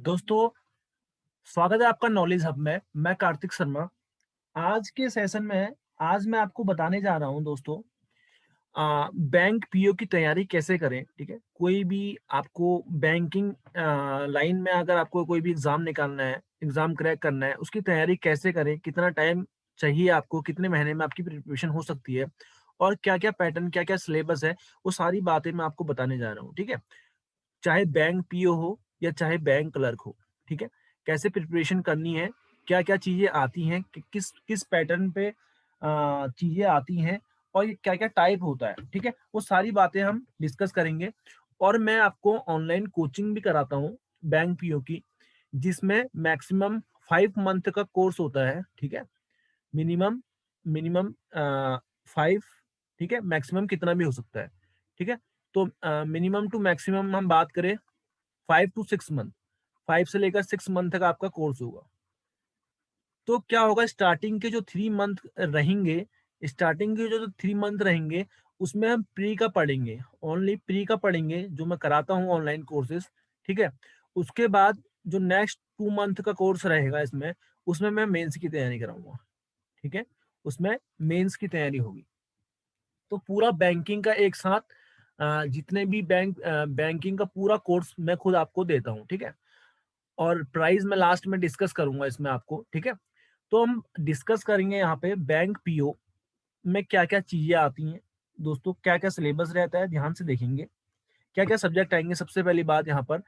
दोस्तों, स्वागत है आपका नॉलेज हब में। मैं कार्तिक शर्मा। आज के सेशन में आज मैं आपको बताने जा रहा हूँ दोस्तों, बैंक पीओ की तैयारी कैसे करें। ठीक है, कोई भी आपको बैंकिंग लाइन में अगर आपको कोई भी एग्जाम निकालना है, एग्जाम क्रैक करना है, उसकी तैयारी कैसे करें, कितना टाइम चाहिए आपको, कितने महीने में आपकी प्रिपरेशन हो सकती है और क्या क्या पैटर्न, क्या क्या सिलेबस है, वो सारी बातें मैं आपको बताने जा रहा हूँ। ठीक है, चाहे बैंक पीओ हो या चाहे बैंक क्लर्क हो। ठीक है, कैसे प्रिपरेशन करनी है, क्या-क्या चीज़ें आती हैं, कि किस किस पैटर्न पे चीज़ें आती हैं और ये क्या-क्या टाइप होता है। ठीक है, वो सारी बातें हम डिस्कस करेंगे और मैं आपको ऑनलाइन कोचिंग भी कराता हूँ बैंक पीओ की, जिसमें मैक्सिमम 5 मंथ का कोर्स होता है। ठीक है, मिनिमम मिनिमम 5, ठीक है, मैक्सिमम कितना भी हो सकता है। ठीक है, तो मिनिमम टू मैक्सिमम हम बात करें 5 टू 6 मंथ, 5 से लेकर 6 मंथ तक आपका कोर्स होगा। तो क्या होगा, स्टार्टिंग के जो 3 मंथ रहेंगे, स्टार्टिंग के जो 3 मंथ रहेंगे, उसमें हम प्री का पढ़ेंगे, ओनली प्री का पढ़ेंगे, जो मैं कराता हूँ ऑनलाइन कोर्सेज़। ठीक है? उसके बाद जो नेक्स्ट 2 मंथ का कोर्स रहेगा इसमें, उसमें मैं मेंस की तैयारी कराऊँगा। ठीक है? उसमें मेंस की तैयारी होगी। तो पूरा बैंकिंग का एक साथ जितने भी बैंकिंग का पूरा कोर्स मैं खुद आपको देता हूँ। ठीक है? और प्राइस मैं लास्ट में डिस्कस करूँगा इसमें आपको। ठीक है? तो हम डिस्कस करेंगे यहाँ पे बैंक पीओ में क्या-क्या चीज़ें आती हैं। दोस्तों, क्या-क्या सिलेबस रहता है, ध्यान से देखेंगे। क्या-क्या सब्जेक्ट आएँगे, सबसे पहली बात यहाँ पर,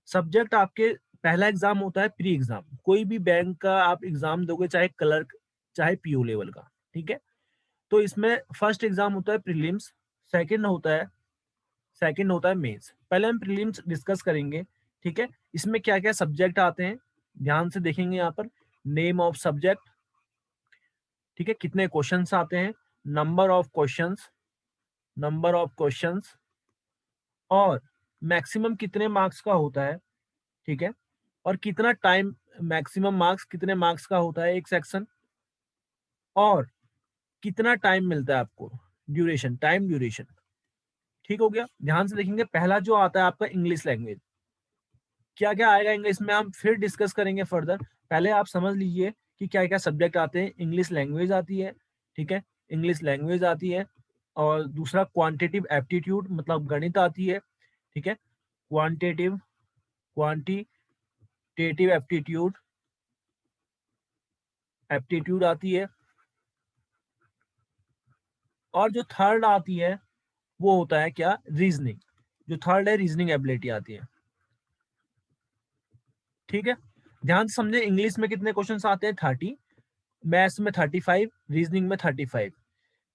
सब्जेक्ट आपके पहला एग्ज़ाम होता है प्री एग्ज़ाम। कोई भी बैंक का आप एग्ज़ाम दोगे, चाहे क्लर्क, चाहे पीओ लेवल का। ठीक है? तो इसमें फर्स्ट एग्ज़ाम होता है प्रीलिम्स, सेकंड होता है सेकंड होता है मेंस। पहले हम प्रीलिम्स डिस्कस करेंगे। ठीक है? इसमें क्या-क्या सब्जेक्ट आते हैं, ध्यान से देखेंगे यहाँ पर। नेम ऑफ सब्जेक्ट, ठीक है? कितने क्वेश्चन्स आते हैं, नंबर ऑफ क्वेश्चंस और मैक्सिमम कितने मार्क्स का होता है। ठीक है? और कितना टाइम, मैक्सिमम मार्क्स कितने मार्क्स का होता है एक सेक्शन, और कितना टाइम मिलता है आपको, ड्यूरेशन, टाइम ड्यूरेशन। ठीक हो गया? ध्यान से देखेंगे। पहला जो आता है आपका इंग्लिश लैंग्वेज। क्या-क्या आएगा इंग्लिश में हम फिर डिस्कस करेंगे फर्दर। पहले आप समझ लीजिए कि क्या-क्या सब्जेक्ट आते हैं। इंग्लिश लैंग्वेज आती है, ठीक है? इंग्लिश लैंग्वेज आती है और दूसरा क्वांटिटेटिव एप्टीट्यूड, मतलब गणित आती है, ठीक है? क्वांटिटेटिव क्वांटिटेटिव एप्टीट्यूड एप्टीट्यूड आती है और जो थर्ड आती है वो होता है क्या, रीजनिंग। जो थर्ड है, रीजनिंग एबिलिटी आती है। ठीक है? ध्यान से समझे। इंग्लिश में कितने क्वेश्चंस आते हैं, 30, मैथ्स में 35, रीजनिंग में 35।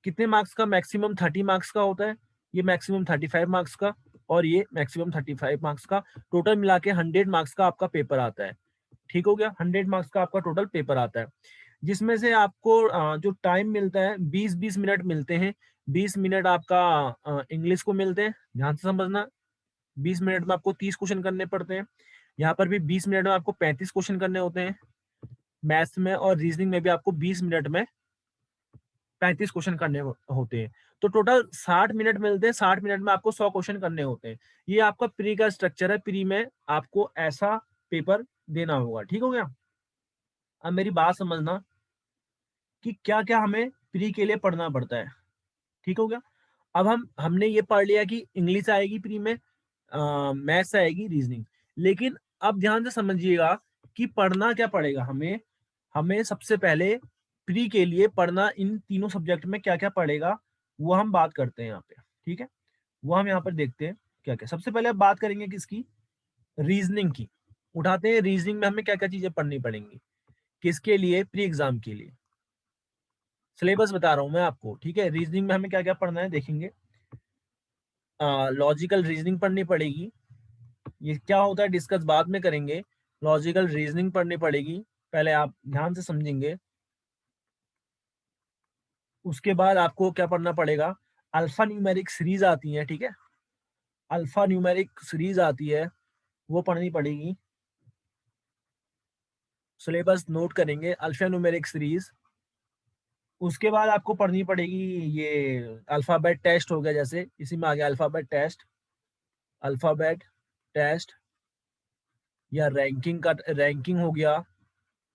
कितने मार्क्स का, मैक्सिमम 30 मार्क्स का होता है, ये मैक्सिमम 35 मार्क्स का और ये मैक्सिमम 35 मार्क्स का। टोटल मिला के 100 मार्क्स का आपका पेपर आता है। ठीक हो गया? 100 मार्क्स का आपका टोटल पेपर आता है, जिसमें से आपको जो टाइम मिलता है, 20-20 मिनट मिलते हैं। 20 मिनट आपका इंग्लिश को मिलते हैं, ध्यान से समझना। 20 मिनट में आपको 30 क्वेश्चन करने पड़ते हैं। यहाँ पर भी 20 मिनट में आपको 35 क्वेश्चन करने होते हैं। मैथ्स में और रीजनिंग में भी आपको 20 मिनट में 35 क्वेश्चन करने होते हैं। तो टोटल 60 मिनट मिलते हैं। 60 मिनट में आपको 100 क्वेश्चन करने होते हैं। ये आपका प्री का स्ट्रक्चर है। प्री में आपको ऐसा पेपर देना होगा। ठीक हो गया? अब मेरी बात समझना कि क्या-क्या हमें प्री के लिए पढ़ना पड़ता है। ठीक हो गया? अब हमने ये पढ़ लिया कि इंग्लिश आएगी प्री में, मैथ्स आएगी, रीजनिंग। लेकिन अब ध्यान से समझिएगा कि पढ़ना क्या पड़ेगा हमें। हमें सबसे पहले प्री के लिए पढ़ना, इन तीनों सब्जेक्ट में क्या-क्या पड़ेगा, वो हम बात करते हैं यहाँ पे। ठीक है? वो हम यहाँ पर देखते हैं क्या-क्या। सबसे पहले अब बात करेंगे किसकी? रीजनिंग की। उठाते हैं, रीजनिंग में हमें क्या-क्या चीज़ें पढ़नी पड़ेंगी। किसके लिए? प्री एग्ज़ाम के लिए। सिलेबस बता रहा हूँ मैं आपको, ठीक है? रीजनिंग में हमें क्या-क्या पढ़ना है देखेंगे। लॉजिकल रीजनिंग पढ़नी पड़ेगी। ये क्या होता है डिस्कस बाद में करेंगे। लॉजिकल रीजनिंग पढ़नी पड़ेगी, पहले आप ध्यान से समझेंगे। उसके बाद आपको क्या पढ़ना पड़ेगा, अल्फा न्यूमेरिक सीरीज आती है, ठीक है? अल्फा न्यूमेरिक सीरीज आती है, वो पढ़नी पड़ेगी। सिलेबस नोट करेंगे, अल्फा न्यूमेरिक सीरीज। उसके बाद आपको पढ़नी पड़ेगी ये अल्फाबेट टेस्ट हो गया, जैसे इसी में आ गया अल्फाबेट टेस्ट, अल्फाबेट टेस्ट। या रैंकिंग हो गया,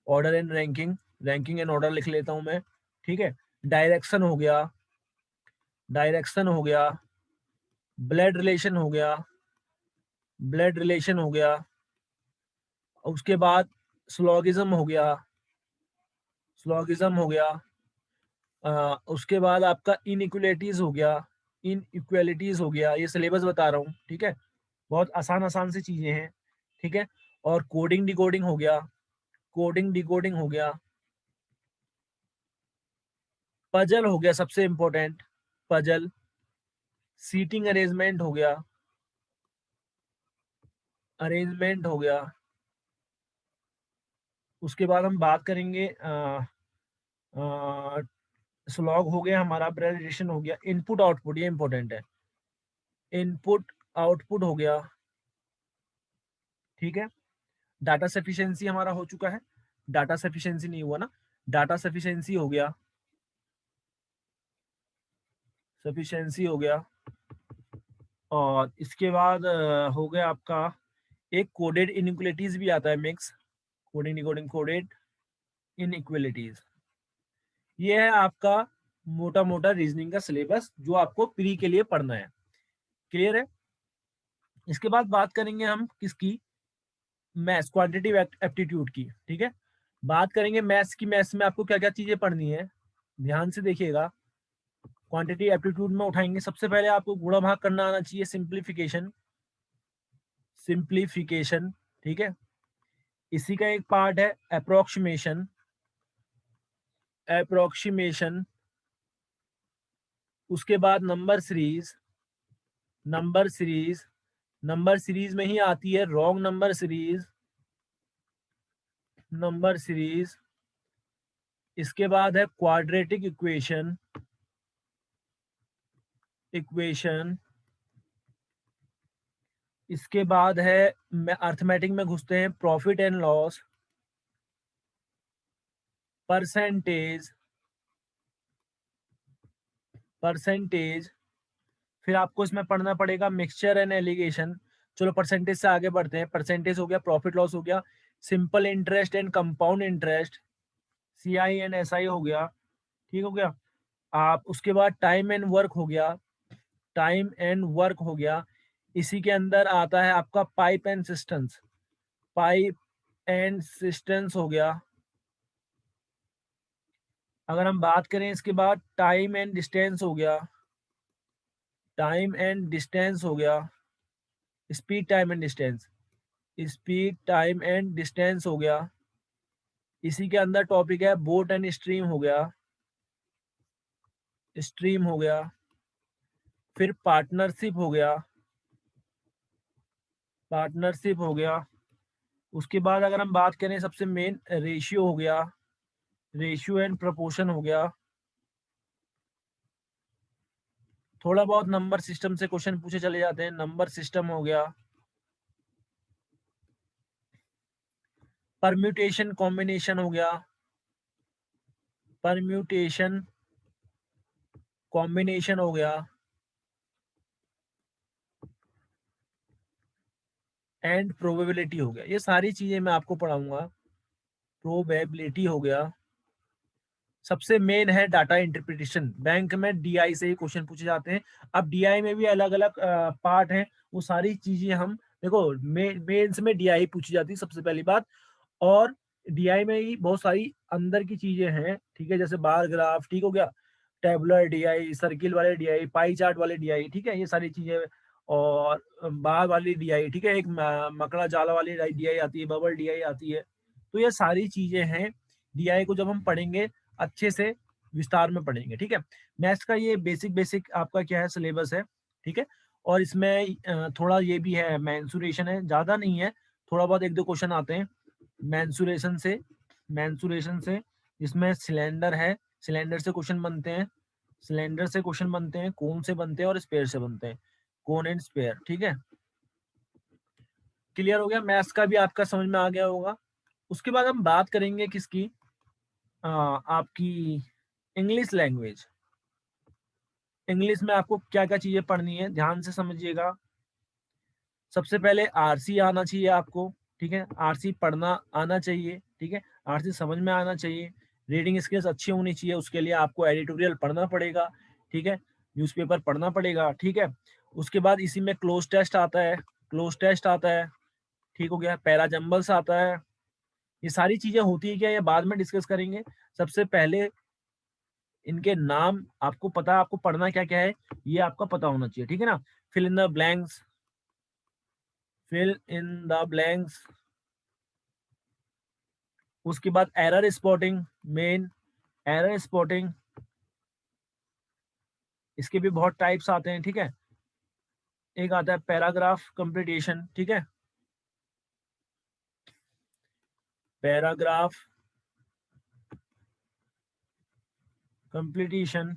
order and ranking, ranking and order लिख लेता हूं मैं, ठीक है। डायरेक्शन हो गया, डायरेक्शन हो गया, ब्लड रिलेशन हो गया, ब्लड रिलेशन हो गया, उसके बाद स्लॉगिज्म हो गया, स्लॉगिज्म हो गया, उसके बाद आपका इनइक्वलिटीज हो गया, इनइक्वालिटीज हो गया। ये सिलेबस बता रहा हूँ, ठीक है। बहुत आसान आसान सी चीजें हैं, ठीक है। और कोडिंग डिकोडिंग हो गया, कोडिंग डिकोडिंग हो गया, पजल हो गया, सबसे इंपॉर्टेंट पजल, सीटिंग अरेंजमेंट हो गया, अरेंजमेंट हो गया। उसके बाद हम बात करेंगे स्लॉग हो गया हमारा, प्रेजेंटेशन हो गया, इनपुट आउटपुट, ये इंपॉर्टेंट है, इनपुट आउटपुट हो गया, ठीक है। डाटा सफिशिएंसी हमारा हो चुका है, डाटा सफिशिएंसी नहीं हुआ ना, डाटा सफिशिएंसी हो गया, सफिशिएंसी हो गया। और इसके बाद हो गया आपका एक कोडेड इनइक्वलिटीज भी आता है, mix coding decoding coded inequalities. ये है आपका मोटा मोटा रीजनिंग का सिलेबस जो आपको प्री के लिए पढ़ना है, क्लियर है। इसके बाद बात करेंगे हम किसकी, मैथ्स क्वांटिटेटिव एप्टीट्यूड की, ठीक है। बात करेंगे मैथ्स की, मैथ्स में आपको क्या क्या चीजें पढ़नी है, ध्यान से देखिएगा। क्वांटिटी एप्टीट्यूड में उठाएंगे, सबसे पहले आपको गुणा भाग करना आना चाहिए, सिंप्लीफिकेशन, सिंप्लीफिकेशन, ठीक है। इसी का एक पार्ट है अप्रोक्सीमेशन, अप्रोक्सीमेशन। उसके बाद number series, number series, number series में ही आती है wrong number series, number series. इसके बाद है क्वाड्रेटिक इक्वेशन, इक्वेशन। इसके बाद है अर्थमेटिक में घुसते हैं, profit and loss, percentage, percentage. फिर आपको इसमें पढ़ना पड़ेगा मिक्सचर एंड एलिगेशन। चलो परसेंटेज से आगे बढ़ते हैं, परसेंटेज हो गया, प्रॉफिट लॉस हो गया, simple interest and compound interest, CI and SI हो गया, ठीक हो गया। आप उसके बाद टाइम एंड वर्क हो गया, टाइम एंड वर्क हो गया। इसी के अंदर आता है आपका pipe and systems, pipe and systems हो गया। अगर हम बात करें इसके बाद टाइम एंड डिस्टेंस हो गया, टाइम एंड डिस्टेंस हो गया, speed time and distance, speed time and distance हो गया। इसी के अंदर टॉपिक है बोट एंड स्ट्रीम हो गया, स्ट्रीम हो गया। फिर पार्टनरशिप हो गया, पार्टनरशिप हो गया। उसके बाद अगर हम बात करें सबसे मेन रेशियो हो गया, रेशियो एंड प्रोपोर्शन हो गया। थोड़ा बहुत नंबर सिस्टम से क्वेश्चन पूछे चले जाते हैं, नंबर सिस्टम हो गया। परम्यूटेशन कॉम्बिनेशन हो गया, परम्यूटेशन कॉम्बिनेशन हो गया। एंड प्रोबेबिलिटी हो गया। ये सारी चीजें मैं आपको पढ़ाऊंगा। प्रोबेबिलिटी हो गया। सबसे मेन है डाटा इंटरप्रिटेशन, बैंक में डीआई से ही क्वेश्चन पूछे जाते हैं। अब डीआई में भी अलग अलग पार्ट हैं, वो सारी चीजें हम देखो, मेंस में डीआई पूछी जाती है सबसे पहली बात। और डीआई में ही बहुत सारी अंदर की चीजें हैं, ठीक है, जैसे बार ग्राफ, ठीक हो गया, टेबुलर डीआई, सर्किल वाले डीआई, पाई चार्ट वाले डीआई, ठीक है, ये सारी चीजें। और बार वाली डीआई, ठीक है, एक मकड़ा जाल वाली डीआई आती है, बबल डीआई आती है। तो ये सारी चीजें हैं, डीआई को जब हम पढ़ेंगे अच्छे से विस्तार में पढ़ेंगे, ठीक है। मैथ्स का ये बेसिक बेसिक आपका क्या है, सिलेबस है, ठीक है। और इसमें थोड़ा ये भी है, मेंसुरेशन है, ज्यादा नहीं है, थोड़ा बहुत एक दो क्वेश्चन आते हैं मेंसुरेशन से, मेंसुरेशन से। इसमें सिलेंडर है, सिलेंडर से क्वेश्चन बनते हैं, सिलेंडर से क्वेश्चन बनते हैं, कोन से बनते हैं और स्पेयर से बनते हैं, कोन एंड स्पेयर, ठीक है। क्लियर हो गया, मैथ्स का भी आपका समझ में आ गया होगा। उसके बाद हम बात करेंगे किसकी, आपकी इंग्लिश लैंग्वेज। इंग्लिश में आपको क्या क्या चीजें पढ़नी है, ध्यान से समझिएगा। सबसे पहले आरसी आना चाहिए आपको, ठीक है, आरसी पढ़ना आना चाहिए, ठीक है, आरसी समझ में आना चाहिए, रीडिंग स्किल्स अच्छी होनी चाहिए, उसके लिए आपको एडिटोरियल पढ़ना पड़ेगा, ठीक है, न्यूज़पेपर पढ़ना पड़ेगा, ठीक है। उसके बाद इसी में क्लोज टेस्ट आता है, क्लोज टेस्ट आता है, ठीक हो गया, पैरा जंबल्स आता है। ये सारी चीजें होती है क्या, ये बाद में डिस्कस करेंगे। सबसे पहले इनके नाम आपको पता, आपको पढ़ना क्या क्या है ये आपका पता होना चाहिए, ठीक है ना। Fill in the blanks, fill in the blanks. उसके बाद error spotting, main error spotting, इसके भी बहुत टाइप्स आते हैं, ठीक है। एक आता है पैराग्राफ कंप्लीटेशन, ठीक है, पैराग्राफ कंप्लीटेशन,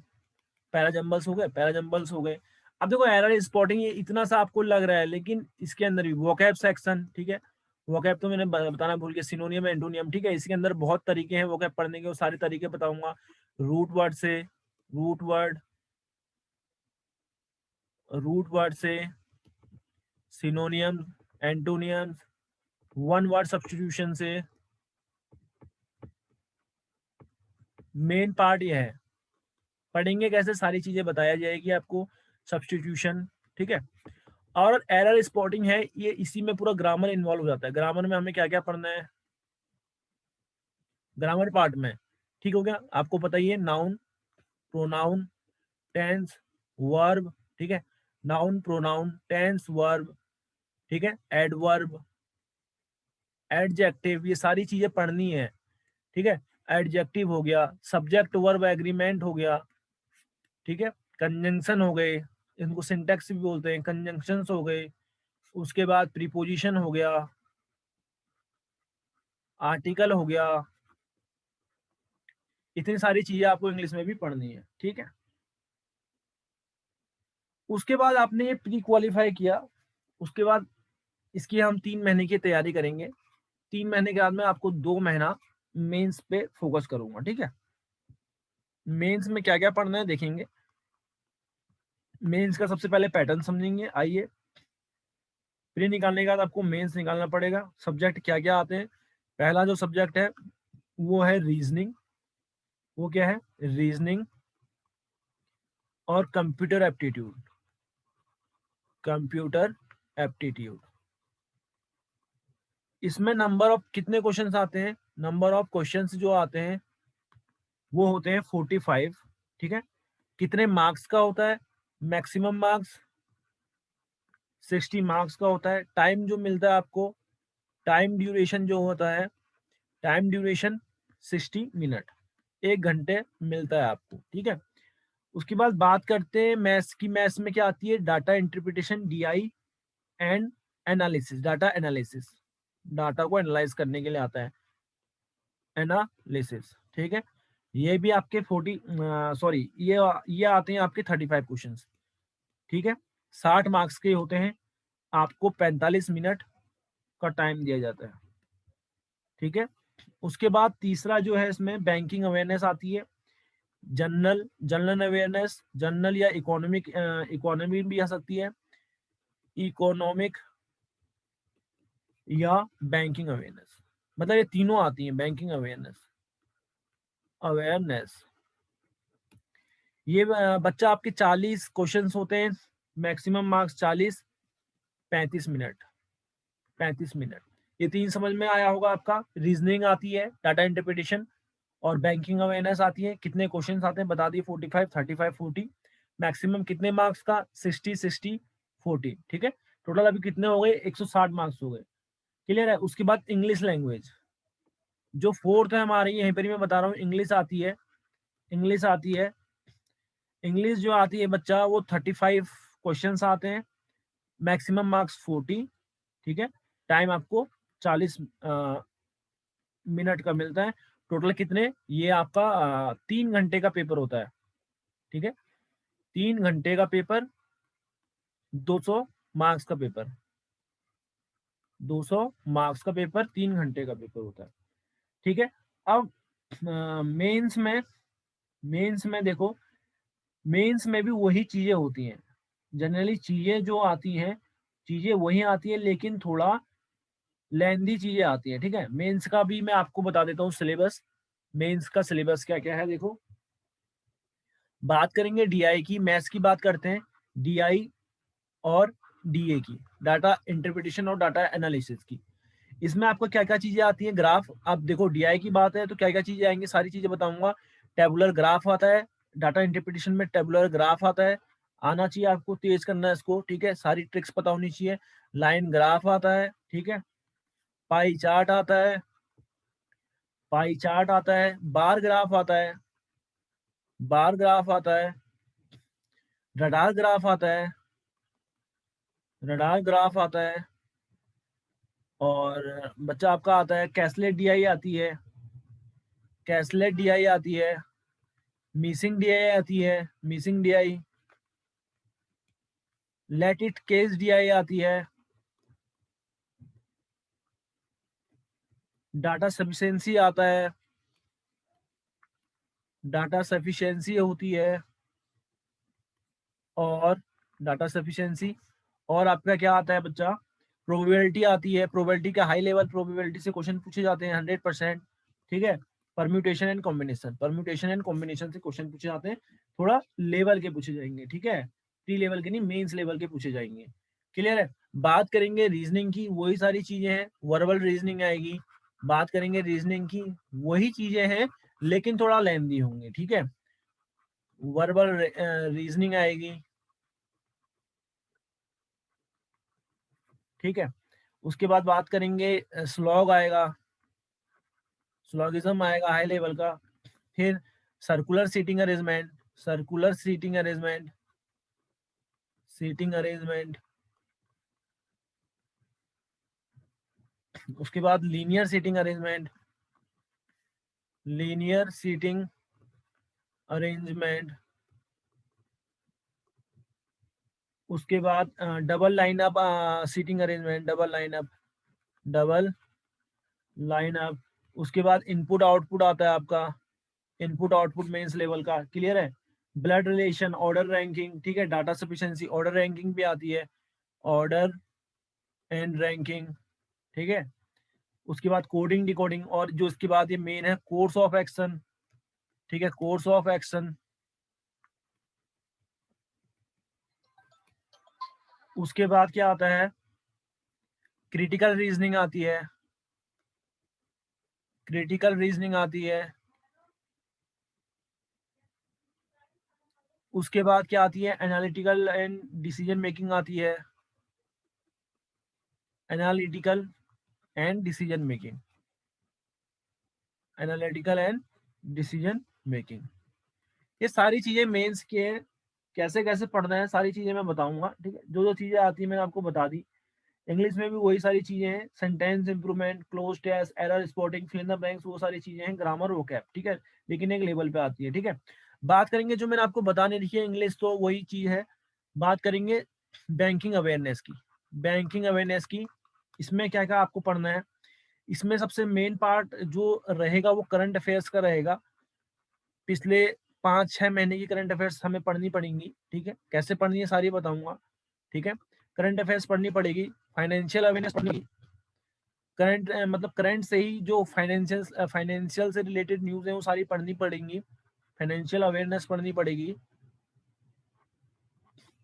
पैराजंबल्स हो गए, पैराजंबल्स हो गए। अब देखो एरर स्पॉटिंग ये इतना सा आपको लग रहा है, लेकिन इसके अंदर भी वोकैब सेक्शन, ठीक है, वोकैब तो मैंने बताना भूल गया, सिनोनियम एंटोनियम, ठीक है, इसके अंदर बहुत तरीके हैं वोकैब पढ़ने के, वो सारे तरीके बताऊंगा। रूट वर्ड से, रूट वर्ड, रूट वर्ड से, सिनोनियम, एंटोनियम्स, वन वर्ड सब्स्टिट्यूशन से। मेन पार्ट ये है, पढ़ेंगे कैसे, सारी चीजें बताया जाएगी आपको, सब्स्टिट्यूशन, ठीक है। और एरर स्पॉटिंग है, ये इसी में पूरा ग्रामर इन्वॉल्व हो जाता है। ग्रामर में हमें क्या क्या पढ़ना है, ग्रामर पार्ट में, ठीक हो गया, आपको पता ही है, नाउन, प्रोनाउन, टेंस, वर्ब, ठीक है, नाउन, प्रोनाउन, टेंस, वर्ब, ठीक है, एडवर्ब, एडजेक्टिव, ये सारी चीजें पढ़नी है, ठीक है। एडजेक्टिव हो गया, सब्जेक्ट वर्ब एग्रीमेंट हो गया, ठीक है, कंजंक्शन हो गए, इनको सिंटेक्स भी बोलते हैं, कंजंक्शंस हो गए। उसके बाद प्रीपोजिशन हो गया, आर्टिकल हो गया, इतनी सारी चीजें आपको इंग्लिश में भी पढ़नी है, ठीक है। उसके बाद आपने ये प्री क्वालिफाई किया, उसके बाद इसकी हम 3 महीने की तैयारी करेंगे। 3 महीने के बाद में आपको 2 महीना मेंस पे फोकस करूंगा, ठीक है। मेंस में क्या क्या पढ़ना है देखेंगे। मेंस का सबसे पहले पैटर्न समझेंगे, आइए। प्री निकालने के बाद आपको मेंस निकालना पड़ेगा। सब्जेक्ट क्या क्या आते हैं, पहला जो सब्जेक्ट है वो है रीजनिंग, वो क्या है, रीजनिंग और कंप्यूटर एप्टीट्यूड, कंप्यूटर एप्टीट्यूड। इसमें नंबर ऑफ कितने क्वेश्चंस आते हैं, नंबर ऑफ क्वेश्चंस जो आते हैं वो होते हैं 45, ठीक है। कितने मार्क्स का होता है, मैक्सिमम मार्क्स 60 मार्क्स का होता है। टाइम जो मिलता है आपको, टाइम ड्यूरेशन जो होता है, टाइम ड्यूरेशन 60 मिनट, 1 घंटे मिलता है आपको, ठीक है। उसके बाद बात करते हैं मैथ्स की। मैथ्स में क्या आती है, data interpretation, DI, and analysis, data analysis, data को एनालाइज करने के लिए आता है, एनालिसिस, ठीक है। ये भी आपके 40, सॉरी, ये आते हैं आपके 35 क्वेश्चंस, ठीक है। 60 मार्क्स के होते हैं, आपको 45 मिनट का टाइम दिया जाता है, ठीक है। उसके बाद तीसरा जो है इसमें बैंकिंग अवेयरनेस आती है, जनरल जनरल अवेयरनेस, जनरल या इकोनॉमिक, इकोनॉमी भी आ सकती है, इकोनॉमिक या बैंकिंग अवेयरनेस, मतलब ये तीनों आती हैं, बैंकिंग अवेयरनेस, अवेयरनेस। ये बच्चा आपके 40 क्वेश्चंस होते हैं, मैक्सिमम मार्क्स 40, 35 मिनट, 35 मिनट। ये तीन समझ में आया होगा आपका। रीजनिंग आती है, डाटा इंटरप्रिटेशन, और बैंकिंग अवेयरनेस आती है। कितने क्वेश्चंस आते हैं बता दिए, 45, 35, 40। मैक्सिमम कितने मार्क्स का, 60, 60, 40, ठीक है। टोटल अभी कितने हो गए, 160 मार्क्स हो गए, क्लियर है। उसके बाद इंग्लिश लैंग्वेज जो फोर्थ है हमारी, यहीं पर ही मैं बता रहा हूँ, इंग्लिश आती है, इंग्लिश आती है। इंग्लिश जो आती है बच्चा, वो 35 क्वेश्चंस आते हैं, मैक्सिमम मार्क्स 40, ठीक है। टाइम आपको 40 मिनट का मिलता है। टोटल कितने, ये आपका 3 घंटे का पेपर होता है, ठीक है। 3 घंटे का पेपर, 200 मार्क्स का पेपर, 200 मार्क्स का पेपर, 3 घंटे का पेपर होता है, ठीक है। अब मेंस में, मेंस में देखो, मेंस में भी वही चीजें होती हैं, जनरली चीजें जो आती हैं, चीजें वही आती है, लेकिन थोड़ा लेंदी चीजें आती हैं, ठीक है। मेंस का भी मैं आपको बता देता हूँ सिलेबस। मेंस का सिलेबस क्या क्या है देखो। बात करेंगे डीआई की, मैथ्स की बात करते हैं, डीआई और डीए की, डाटा इंटरप्रिटेशन और डाटा एनालिसिस की। इसमें आपको क्या क्या चीजें आती हैं, ग्राफ। आप देखो डीआई की बात है तो क्या क्या चीजें आएंगी, सारी चीजें बताऊंगा। टेबुलर ग्राफ आता है, डाटा इंटरप्रिटेशन में टेबुलर ग्राफ आता है, आना चाहिए आपको, तेज करना है इसको, ठीक है। सारी ट्रिक्स पता होनी चाहिए। लाइन ग्राफ आता है, ठीक है। पाई चार्ट आता है, पाई चार्ट आता है, बार ग्राफ आता है, बार ग्राफ आता है, रडार ग्राफ आता है, रडार ग्राफ आता है, और बच्चा आपका आता है कैसलेट डीआई आती है, कैसलेट डीआई आती है, मिसिंग डीआई आती है, missing DI, let it case DI आती है, डाटा सफिशिएंसी आता है, डाटा सफिशिएंसी होती है, और डाटा सफिशिएंसी, और आपका क्या आता है बच्चा, प्रोबेबिलिटी आती है। प्रोबेबिलिटी का हाई लेवल प्रोबेबिलिटी से क्वेश्चन पूछे जाते हैं 100%, ठीक है। Permutation and combination, permutation and combination से क्वेश्चन पूछे जाते हैं, थोड़ा लेवल के पूछे जाएंगे, ठीक है। प्री लेवल के नहीं, मेंस लेवल के पूछे जाएंगे। क्लियर है। बात करेंगे रीजनिंग की, वही सारी चीजें हैं, वर्बल रीजनिंग आएगी। बात करेंगे रीजनिंग की, वही चीजें हैं लेकिन थोड़ा लेंदी होंगे, ठीक है। वर्बल रीजनिंग आएगी, ठीक है। उसके बाद बात करेंगे स्लॉग आएगा, स्लॉगिज्म आएगा हाई लेवल का। फिर circular seating arrangement, circular seating arrangement, seating arrangement. उसके बाद linear seating arrangement, linear seating arrangement. उसके बाद double lineup seating arrangement, double lineup, double lineup. उसके बाद इनपुट आउटपुट आता है आपका, इनपुट आउटपुट मेंस लेवल का, क्लियर है। ब्लड रिलेशन, ऑर्डर रैंकिंग, ठीक है। डाटा सफिशिएंसी, ऑर्डर रैंकिंग भी आती है, ऑर्डर एंड रैंकिंग, ठीक है। उसके बाद कोडिंग डिकोडिंग, और जो इसके बाद ये मेन है कोर्स ऑफ एक्शन, ठीक है, कोर्स ऑफ एक्शन। उसके बाद क्या आता है, क्रिटिकल रीजनिंग आती है, क्रिटिकल रीजनिंग आती है। उसके बाद क्या आती है, एनालिटिकल एंड डिसीजन मेकिंग आती है, analytical and decision making, analytical and decision making. ये सारी चीजें मेंस के कैसे कैसे पढ़ना है, सारी चीजें मैं बताऊंगा, ठीक है। जो जो चीजें आती है मैंने आपको बता दी। इंग्लिश में भी वही सारी चीजें हैं, sentence improvement, cloze test, error spotting, fill in the blanks, वो सारी चीजें हैं, ग्रामर वोकैब, ठीक है। लेकिन एक लेवल पे आती है, ठीक है। बात करेंगे जो मैंने आपको बताने लिखी है इंग्लिश, तो वही चीज है। बात करेंगे बैंकिंग अवेयरनेस की, बैंकिंग अवेयरनेस की। इसमें क्या क्या आपको पढ़ना है, इसमें सबसे मेन पार्ट जो रहेगा वो करंट अफेयर्स का रहेगा। पिछले 5-6 महीने की करंट अफेयर्स हमें पढ़नी पड़ेंगी, ठीक है। कैसे पढ़नी है सारी बताऊंगा, ठीक है। करंट अफेयर्स पढ़नी पड़ेगी, फाइनेंशियल अवेयरनेस पढ़नी, करंट मतलब करंट से ही जो फाइनेंशियल फाइनेंशियल से रिलेटेड न्यूज़ है वो सारी पढ़नी पड़ेंगी, फाइनेंशियल अवेयरनेस पढ़नी पड़ेगी।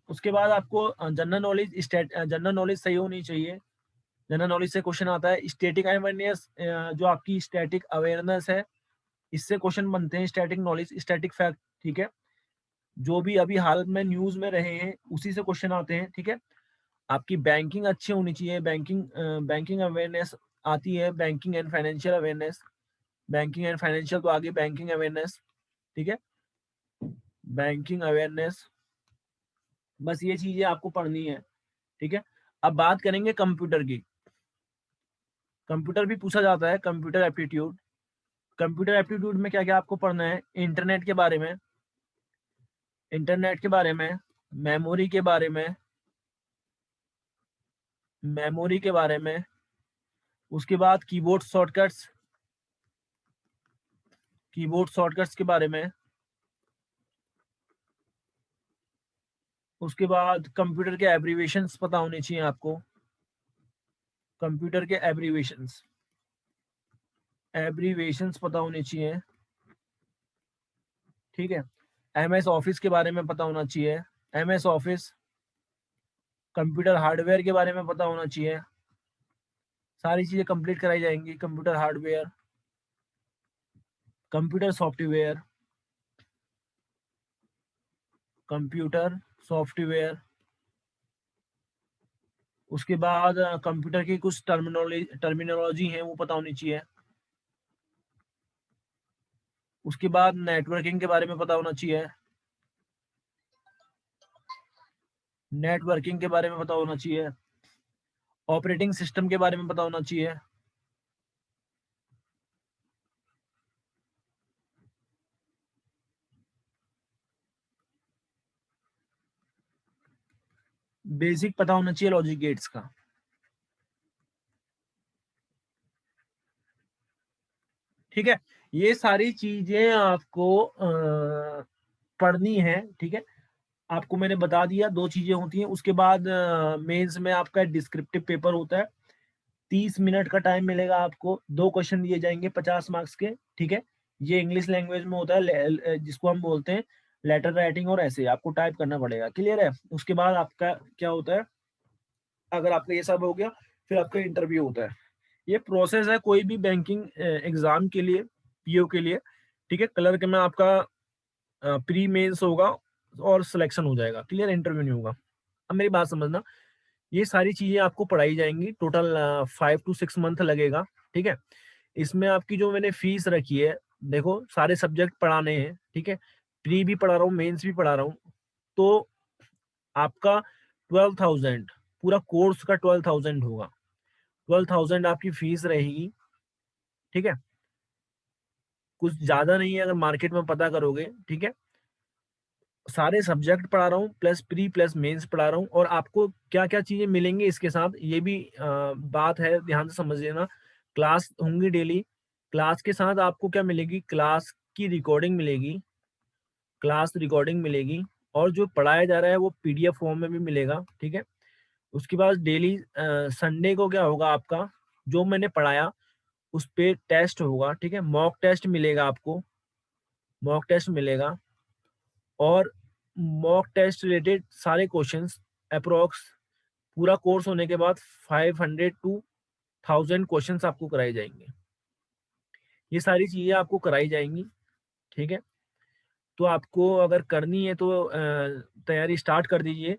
उसके बाद आपको जनरल नॉलेज, जनरल नॉलेज सही होनी चाहिए। जनरल नॉलेज से क्वेश्चन आता है। स्टैटिक अवेयरनेस, जो आपकी स्टैटिक अवेयरनेस है, इससे क्वेश्चन बनते हैं। स्टैटिक नॉलेज, स्टैटिक फैक्ट, ठीक है। जो भी अभी हाल में न्यूज में रहे हैं उसी से क्वेश्चन आते हैं, ठीक है। आपकी बैंकिंग अच्छी होनी चाहिए, बैंकिंग बैंकिंग अवेयरनेस आती है, banking and financial awareness, banking and financial तो आगे बैंकिंग अवेयरनेस, ठीक है, बैंकिंग अवेयरनेस। बस ये चीजें आपको पढ़नी है, ठीक है। अब बात करेंगे कंप्यूटर की। कंप्यूटर भी पूछा जाता है, कंप्यूटर एप्टीट्यूड। कंप्यूटर एप्टीट्यूड में क्या क्या आपको पढ़ना है, इंटरनेट के बारे में, इंटरनेट के बारे में, मेमोरी के बारे में, मेमोरी के बारे में। उसके बाद कीबोर्ड शॉर्टकट्स, कीबोर्ड शॉर्टकट्स के बारे में। उसके बाद कंप्यूटर के एब्रीविएशंस पता होने चाहिए आपको, कंप्यूटर के एब्रीवेशंस, एब्रीवेशंस पता होने चाहिए, ठीक है। एमएस ऑफिस के बारे में पता होना चाहिए, एमएस ऑफिस। कंप्यूटर हार्डवेयर के बारे में पता होना चाहिए, सारी चीजें कंप्लीट कराई जाएंगी। Computer hardware, computer software, computer software. उसके बाद कंप्यूटर की कुछ टर्मिनोलॉजी है वो पता होनी चाहिए। उसके बाद नेटवर्किंग के बारे में पता होना चाहिए, नेटवर्किंग के बारे में पता होना चाहिए। ऑपरेटिंग सिस्टम के बारे में पता होना चाहिए। बेसिक पता होना चाहिए लॉजिक गेट्स का। ठीक है, ये सारी चीजें आपको पढ़नी है। ठीक है, आपको मैंने बता दिया, दो चीजें होती हैं। उसके बाद मेंस में आपका डिस्क्रिप्टिव पेपर होता है, 30 मिनट का टाइम मिलेगा आपको। दो क्वेश्चन दिए जाएंगे 50 मार्क्स के। ठीक है, ये इंग्लिश लैंग्वेज में होता है, जिसको हम बोलते हैं लेटर राइटिंग और ऐसे आपको टाइप करना पड़ेगा। क्लियर है? उसके बाद आपका क्या होता है, अगर आपका ये सब हो गया फिर आपका इंटरव्यू होता है। ये प्रोसेस है कोई भी बैंकिंग एग्जाम के लिए, पीओ के लिए। ठीक है, क्लर्क में आपका प्री मेंस होगा और सिलेक्शन हो जाएगा। क्लियर? इंटरव्यू नहीं होगा। अब मेरी बात समझना, ये सारी चीजें आपको पढ़ाई जाएंगी। टोटल 5 to 6 मंथ लगेगा। ठीक है, इसमें आपकी जो मैंने फीस रखी है, देखो सारे सब्जेक्ट पढ़ाने हैं। ठीक है, प्री भी पढ़ा रहा हूँ, मेंस भी पढ़ा रहा हूँ, तो आपका 12,000, पूरा कोर्स का 12,000 होगा। 12,000 आपकी फीस रहेगी। ठीक है, कुछ ज्यादा नहीं है अगर मार्केट में पता करोगे। ठीक है, सारे सब्जेक्ट पढ़ा रहा हूँ, प्लस प्री प्लस मेंस पढ़ा रहा हूँ। और आपको क्या क्या चीजें मिलेंगी इसके साथ, ये भी बात है, ध्यान से समझ लेना। क्लास होंगी डेली, क्लास के साथ आपको क्या मिलेगी, क्लास की रिकॉर्डिंग मिलेगी, क्लास रिकॉर्डिंग मिलेगी। और जो पढ़ाया जा रहा है वो पीडीएफ फॉर्म में भी मिलेगा। ठीक है, उसके बाद डेली संडे को क्या होगा आपका, जो मैंने पढ़ाया उस पे टेस्ट होगा। ठीक है, मॉक टेस्ट मिलेगा आपको, मॉक टेस्ट मिलेगा। और मॉक टेस्ट रिलेटेड सारे क्वेश्चंस अप्रोक्स पूरा कोर्स होने के बाद 500 to 1000 क्वेश्चंस आपको कराए जाएंगे। ये सारी चीजें आपको कराई जाएंगी। ठीक है, तो आपको अगर करनी है तो तैयारी स्टार्ट कर दीजिए।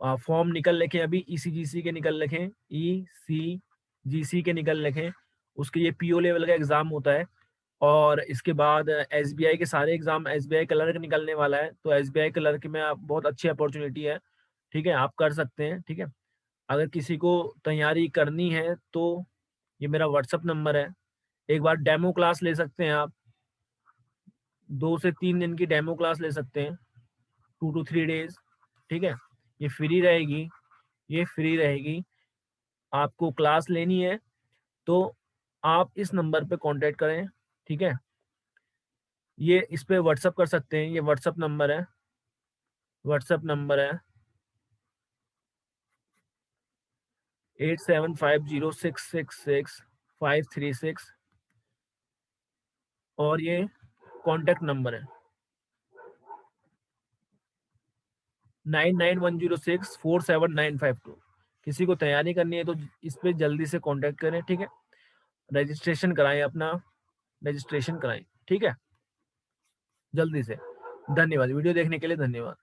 फॉर्म निकल रखे अभी, ईसीजीसी के निकल रखे, ईसीजीसी के निकल रखे। उसके ये पीओ लेवल का एग्जाम होता है। और इसके बाद एसबीआई के सारे एग्जाम, एसबीआई क्लर्क निकलने वाला है, तो एसबीआई क्लर्क में आप बहुत अच्छी अपॉर्चुनिटी है। ठीक है, आप कर सकते हैं। ठीक है, अगर किसी को तैयारी करनी है तो ये मेरा व्हाट्सअप नंबर है, एक बार डेमो क्लास ले सकते हैं आप। 2 से 3 दिन की डेमो क्लास ले सकते हैं, 2 to 3 days। ठीक है, ये फ्री रहेगी, ये फ्री रहेगी। आपको क्लास लेनी है तो आप इस नंबर पे कांटेक्ट करें। ठीक है, ये इस पे व्हाट्सअप कर सकते हैं, ये व्हाट्सअप नंबर है, व्हाट्सअप नंबर है 8750666536। और ये कॉन्टैक्ट नंबर है 9910647952। किसी को तैयारी करनी है तो इस पे जल्दी से कांटेक्ट करें। ठीक है, रजिस्ट्रेशन कराएं अपना, रजिस्ट्रेशन कराएं। ठीक है, जल्दी से। धन्यवाद, वीडियो देखने के लिए धन्यवाद।